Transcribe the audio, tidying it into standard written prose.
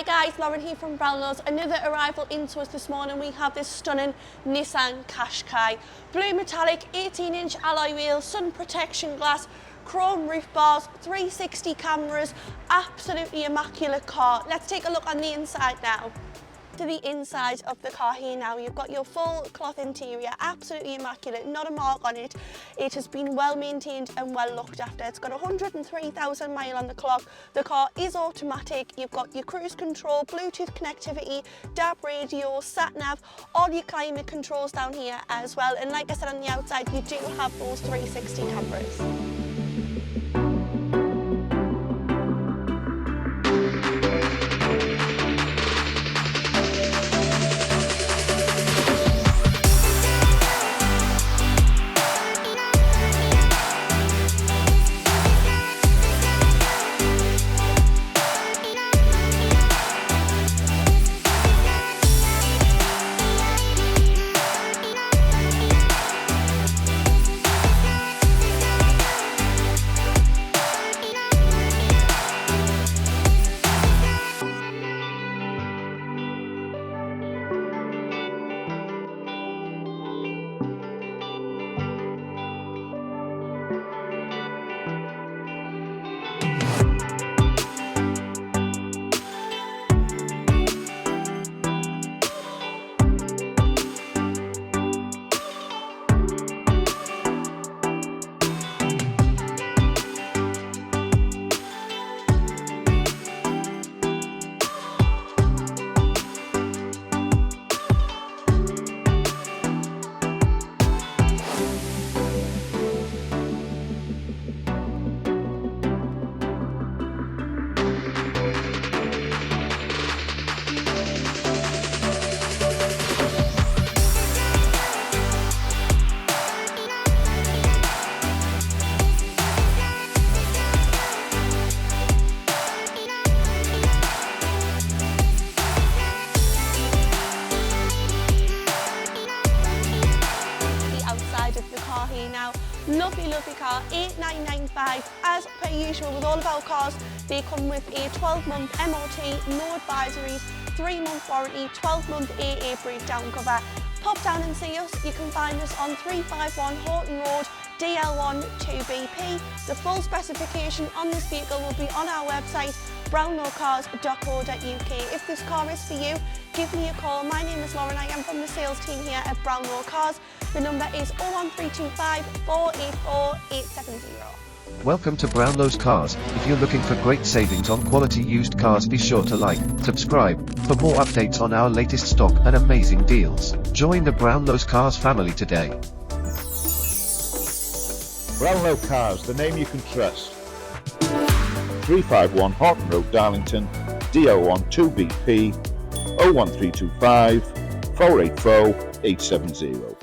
guys, Lauren here from Brownlows. Another arrival into us this morning. We have this stunning Nissan Qashqai. Blue metallic, 18-inch alloy wheels, sun protection glass, chrome roof bars, 360 cameras, absolutely immaculate car. Let's take a look on the inside now. To the inside of the car here now, you've got your full cloth interior, absolutely immaculate, not a mark on it. It has been well maintained and well looked after. It's got 103,000 miles on the clock. The car is automatic. You've got your cruise control, Bluetooth connectivity, DAB radio, sat nav, all your climate controls down here as well. And like I said, on the outside, you do have those 360 cameras. Lovely car, 8995. As per usual with all of our cars, they come with a 12-month MOT, no advisories, 3-month warranty, 12-month AA breakdown cover. Pop down and see us. You can find us on 351 Horton Road, DL1 2BP. The full specification on this vehicle will be on our website, brownlowcars.co.uk. If this car is for you, give me a call. My name is Lauren. I am from the sales team here at Brownlow Cars. The number is 01325 484 870. Welcome to Brownlow's Cars. If you're looking for great savings on quality used cars, be sure to like, subscribe, for more updates on our latest stock and amazing deals. Join the Brownlow's Cars family today. Brownlow Cars, the name you can trust. 351 Horton Road, Darlington, DL1 2BP, 01325 484 870.